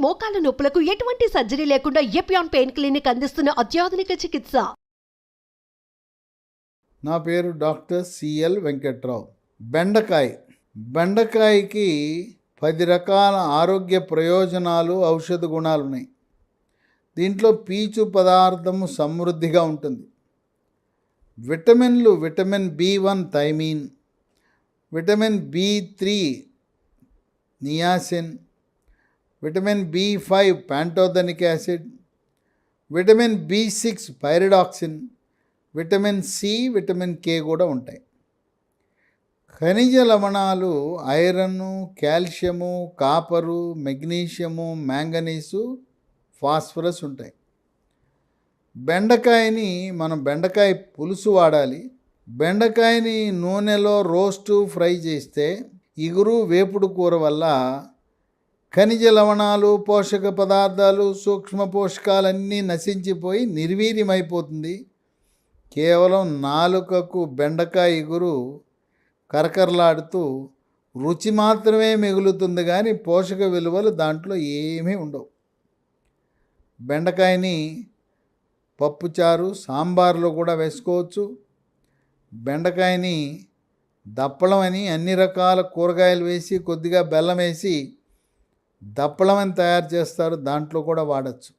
మోకాల నొప్పులకు ఎటువంటి సర్జరీ లేకుండా ఎపియాన్ పెయిన్ క్లినిక్ అందిస్తున్న అత్యాధునిక చికిత్స. నా పేరు డాక్టర్ సిఎల్ వెంకట్రావు. బెండకాయకి 10 రకాల ఆరోగ్య ప్రయోజనాలు, ఔషధ గుణాలు ఉన్నాయి. దీంట్లో పీచు పదార్థము సమృద్ధిగా ఉంటుంది. విటమిన్లు vitamin B1 thiamine, vitamin B3 niacin, vitamin B5 pantothenic acid, vitamin B6 pyridoxine, vitamin C, vitamin K కూడా ఉంటాయి. ఖనిజ లవణాలు iron, calcium, copper, magnesium, manganese, phosphorus ఉంటాయి. బెండకాయని మనం బెండకాయ పులుసు వాడాలి. బెండకాయని నూనెలో రోస్టు ఫ్రై చేస్తే ఇగురు వేపుడు కూర వల్ల ఖనిజ లవణాలు, పోషక పదార్థాలు, సూక్ష్మ పోషకాలన్నీ నశించిపోయి నిర్వీర్యమైపోతుంది. కేవలం నాలుకకు బెండకాయ ఇగురు కరకరలాడుతూ రుచి మాత్రమే మిగులుతుంది, కానీ పోషక విలువలు దాంట్లో ఏమీ ఉండవు. బెండకాయని పప్పుచారు, సాంబార్లో కూడా వేసుకోవచ్చు. బెండకాయని దప్పలం అని అన్ని రకాల కూరగాయలు వేసి కొద్దిగా బెల్లం వేసి దప్పలం అని తయారు చేస్తారు, దాంట్లో కూడా వాడచ్చు.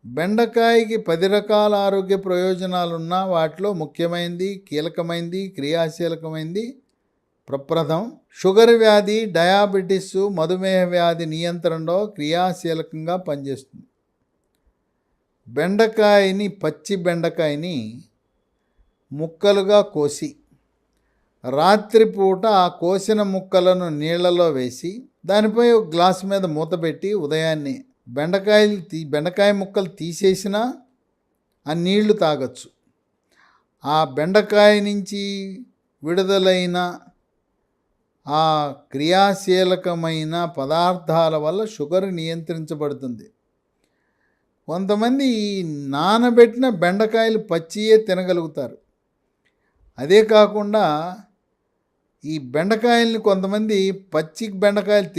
బెండకాయకి 10 రకాల ఆరోగ్య ప్రయోజనాలున్నా వాటిలో ముఖ్యమైనది, కీలకమైనది, క్రియాశీలకమైనది ప్రప్రథం షుగర్ వ్యాధి, డయాబెటిస్, మధుమేహ వ్యాధి నియంత్రణలో క్రియాశీలకంగా పనిచేస్తుంది. పచ్చి బెండకాయని ముక్కలుగా కోసి రాత్రిపూట ఆ కోసిన ముక్కలను నీళ్లలో వేసి దానిపై ఒక గ్లాసు మీద మూత పెట్టి ఉదయాన్నే బెండకాయ ముక్కలు తీసేసినా ఆ నీళ్లు తాగొచ్చు. ఆ బెండకాయ నుంచి విడుదలైన ఆ క్రియాశీలకమైన పదార్థాల వల్ల షుగర్ నియంత్రించబడుతుంది. కొంతమంది నానబెట్టిన బెండకాయలు పచ్చియే తినగలుగుతారు. అదే కాకుండా ఈ బెండకాయల్ని కొంతమంది పచ్చి బెండకాయలు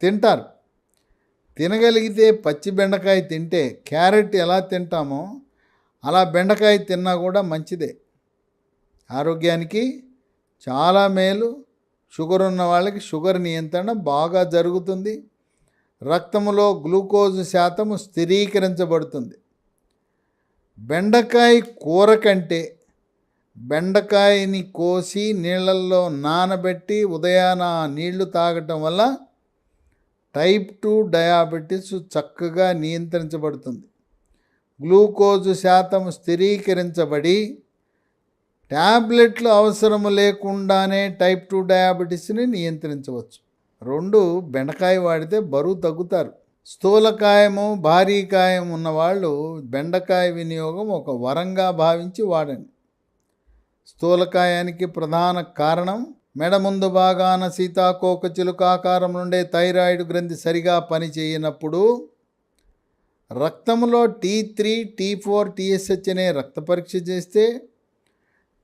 తింటారు. తినగలిగితే పచ్చి బెండకాయ తింటే క్యారెట్ ఎలా తింటామో అలా బెండకాయ తిన్నా కూడా మంచిదే. ఆరోగ్యానికి చాలా మేలు. షుగర్ ఉన్న వాళ్ళకి షుగర్ నియంత్రణ బాగా జరుగుతుంది. రక్తములో గ్లూకోజ్ శాతము స్థిరీకరించబడుతుంది. బెండకాయ కూర కంటే బెండకాయని కోసి నీళ్ళల్లో నానబెట్టి ఉదయాన నీళ్లు తాగటం వల్ల టైప్ 2 డయాబెటీస్ చక్కగా నియంత్రించబడుతుంది. గ్లూకోజ్ శాతం స్థిరీకరించబడి ట్యాబ్లెట్లు అవసరం లేకుండానే టైప్ 2 డయాబెటీస్ని నియంత్రించవచ్చు. 2 బెండకాయ వాడితే బరువు తగ్గుతారు. స్థూలకాయము, భారీ కాయం ఉన్నవాళ్ళు బెండకాయ వినియోగం ఒక వరంగా భావించి వాడండి. స్థూలకాయానికి ప్రధాన కారణం మెడ ముందు భాగాన సీతాకోక చిలుక ఆకారం నుండే థైరాయిడ్ గ్రంథి సరిగా పనిచేయనప్పుడు రక్తంలో T3, T4, TSH అనే రక్త పరీక్ష చేస్తే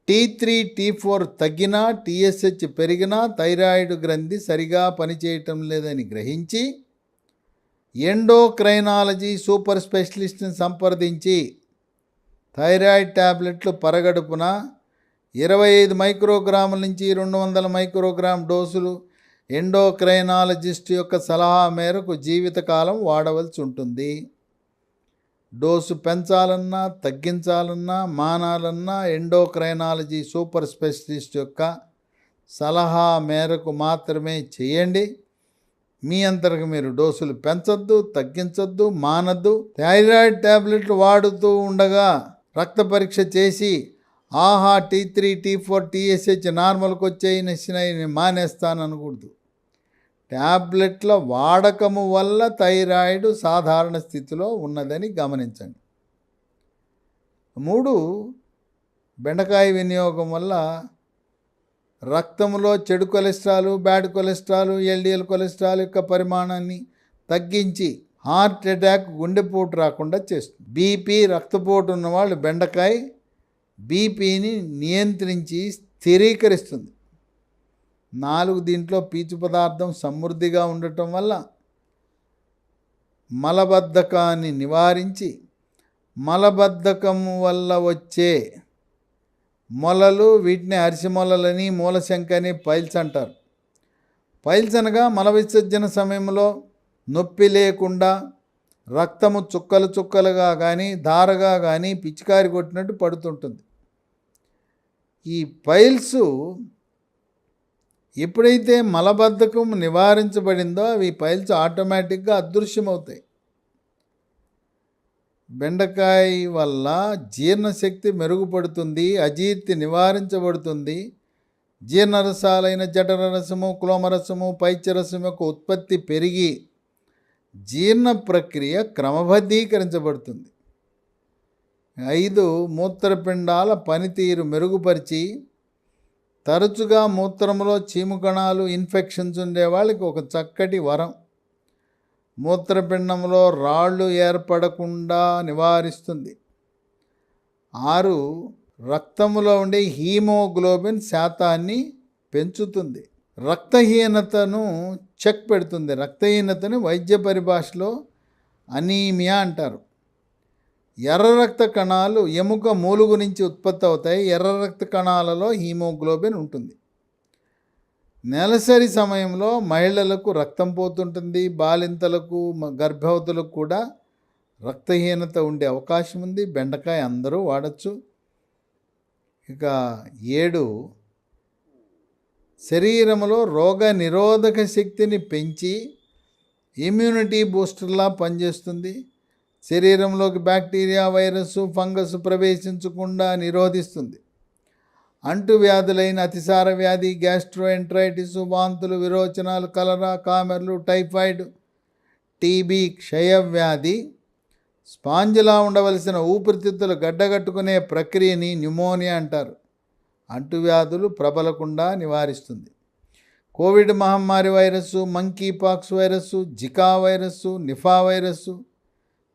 T3, T4 తగ్గినా, TSH పెరిగినా థైరాయిడ్ గ్రంథి సరిగా పనిచేయటం లేదని గ్రహించి ఎండోక్రైనాలజీ సూపర్ స్పెషలిస్ట్ని సంప్రదించి థైరాయిడ్ ట్యాబ్లెట్లు పరగడుపున 25 మైక్రోగ్రాముల నుంచి 200 మైక్రోగ్రామ్ డోసులు ఎండోక్రైనాలజిస్ట్ యొక్క సలహా మేరకు జీవితకాలం వాడవలసి ఉంటుంది. డోసు పెంచాలన్నా, తగ్గించాలన్నా, మానాలన్నా ఎండోక్రైనాలజీ సూపర్ స్పెషలిస్ట్ యొక్క సలహా మేరకు మాత్రమే చేయండి. మీ అంతరకు మీరు డోసులు పెంచొద్దు, తగ్గించొద్దు, మానద్దు. థైరాయిడ్ ట్యాబ్లెట్లు వాడుతూ ఉండగా రక్త పరీక్ష చేసి T3, T4, TSH నార్మల్కి వచ్చేయి మానేస్తాను అనకూడదు. ట్యాబ్లెట్ల వాడకము వల్ల థైరాయిడ్ సాధారణ స్థితిలో ఉన్నదని గమనించండి. 3 బెండకాయ వినియోగం వల్ల రక్తంలో చెడు cholesterol, bad cholesterol, LDL cholesterol యొక్క పరిమాణాన్ని తగ్గించి హార్ట్ అటాక్, గుండెపోటు రాకుండా చేస్తుంది. బీపీ, రక్తపోటు ఉన్నవాళ్ళు బెండకాయ బీపీని నియంత్రించి స్థిరీకరిస్తుంది. 4 దీంట్లో పీచు పదార్థం సమృద్ధిగా ఉండటం వల్ల మలబద్ధకాన్ని నివారించి మలబద్ధకము వల్ల వచ్చే మొలలు, వీటిని అరిసిమొలలని, మూలశంకని, పైల్స్ అంటారు. పైల్స్ అనగా మల విసర్జన సమయంలో నొప్పి లేకుండా రక్తము చుక్కలు చుక్కలుగా కానీ ధారగా కానీ పిచికారి కొట్టినట్టు పడుతుంటుంది. ఈ పైల్స్ ఎప్పుడైతే మలబద్ధకం నివారించబడిందో అవి పైల్స్ ఆటోమేటిక్గా అదృశ్యమవుతాయి. బెండకాయ వల్ల జీర్ణశక్తి మెరుగుపడుతుంది, అజీర్తి నివారించబడుతుంది. జీర్ణరసాలైన జఠరరసము, క్లోమరసము, పైత్యరసం యొక్క ఉత్పత్తి పెరిగి జీర్ణ ప్రక్రియ క్రమబద్ధీకరించబడుతుంది. 5 మూత్రపిండాల పనితీరు మెరుగుపరిచి తరచుగా మూత్రంలో చీము కణాలు, ఇన్ఫెక్షన్స్ ఉండే వాళ్ళకి ఒక చక్కటి వరం. మూత్రపిండంలో రాళ్ళు ఏర్పడకుండా నివారిస్తుంది. 6 రక్తంలో ఉండే హీమోగ్లోబిన్ శాతాన్ని పెంచుతుంది. రక్తహీనతను చెక్ పెడుతుంది. రక్తహీనతని వైద్య పరిభాషలో అనీమియా అంటారు. ఎర్ర రక్త కణాలు ఎముక మూలుగు నుంచి ఉత్పత్తి అవుతాయి. ఎర్ర రక్త కణాలలో హీమోగ్లోబిన్ ఉంటుంది. నెలసరి సమయంలో మహిళలకు రక్తం పోతుంటుంది. బాలింతలకు, గర్భవతులకు కూడా రక్తహీనత ఉండే అవకాశం ఉంది. బెండకాయ అందరూ వాడచ్చు. ఇక 7 శరీరంలో రోగ నిరోధక శక్తిని పెంచి ఇమ్యూనిటీ బూస్టర్లా పనిచేస్తుంది. శరీరంలోకి బ్యాక్టీరియా, వైరస్, ఫంగస్ ప్రవేశించకుండా నిరోధిస్తుంది. అంటువ్యాధులైన అతిసార వ్యాధి, గ్యాస్ట్రోఎంట్రైటిస్, వాంతులు, విరోచనాలు, కలరా, కామెర్లు, టైఫాయిడ్, టీబీ, క్షయవ్యాధి, స్పాంజిలా ఉండవలసిన ఊపిరితిత్తులు గడ్డగట్టుకునే ప్రక్రియని న్యూమోనియా అంటారు. అంటువ్యాధులు ప్రబలకుండా నివారిస్తుంది. కోవిడ్ మహమ్మారి virus, monkey pox virus, Zika virus, Nipah virus,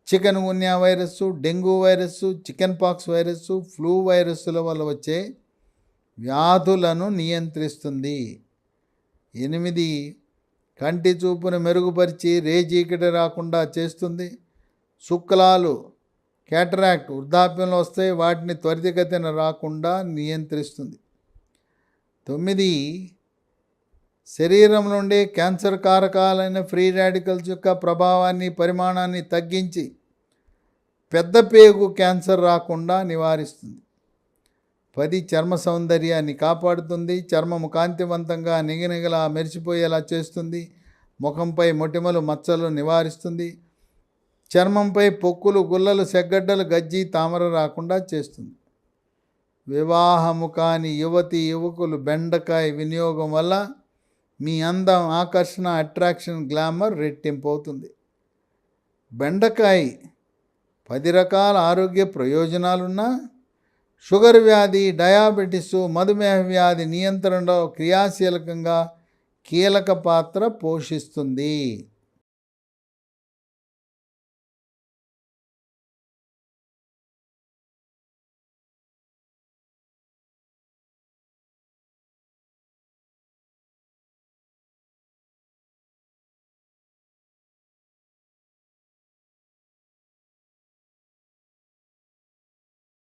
chikungunya virus, dengue virus, chicken pox virus, flu వైరస్సుల వల్ల వచ్చే వ్యాధులను నియంత్రిస్తుంది. 8 కంటి చూపును మెరుగుపరిచి రేచీకటి రాకుండా చేస్తుంది. శుక్లాలు, క్యాటరాక్ట్ వృద్ధాప్యంలో వస్తే వాటిని త్వరితగతిన రాకుండా నియంత్రిస్తుంది. 9 శరీరం నుండి క్యాన్సర్ కారకాలైన ఫ్రీ రాడికల్స్ యొక్క ప్రభావాన్ని, పరిమాణాన్ని తగ్గించి పెద్ద పేగు క్యాన్సర్ రాకుండా నివారిస్తుంది. 10 చర్మ సౌందర్యాన్ని కాపాడుతుంది. చర్మము కాంతివంతంగా నిగనిగలా మెరిసిపోయేలా చేస్తుంది. ముఖంపై మొటిమలు, మచ్చలు నివారిస్తుంది. చర్మంపై పొక్కులు, గుల్లలు, సెగ్గడ్డలు, గజ్జి, తామర రాకుండా చేస్తుంది. వివాహము కాని యువతి యువకులు బెండకాయ వినియోగం వల్ల మీ అందం, ఆకర్షణ, అట్రాక్షన్, గ్లామర్ రెట్టింపు అవుతుంది. బెండకాయ 10 రకాల ఆరోగ్య ప్రయోజనాలున్నా షుగర్ వ్యాధి, డయాబెటిస్, మధుమేహ వ్యాధి నియంత్రణలో క్రియాశీలకంగా కీలక పాత్ర పోషిస్తుంది.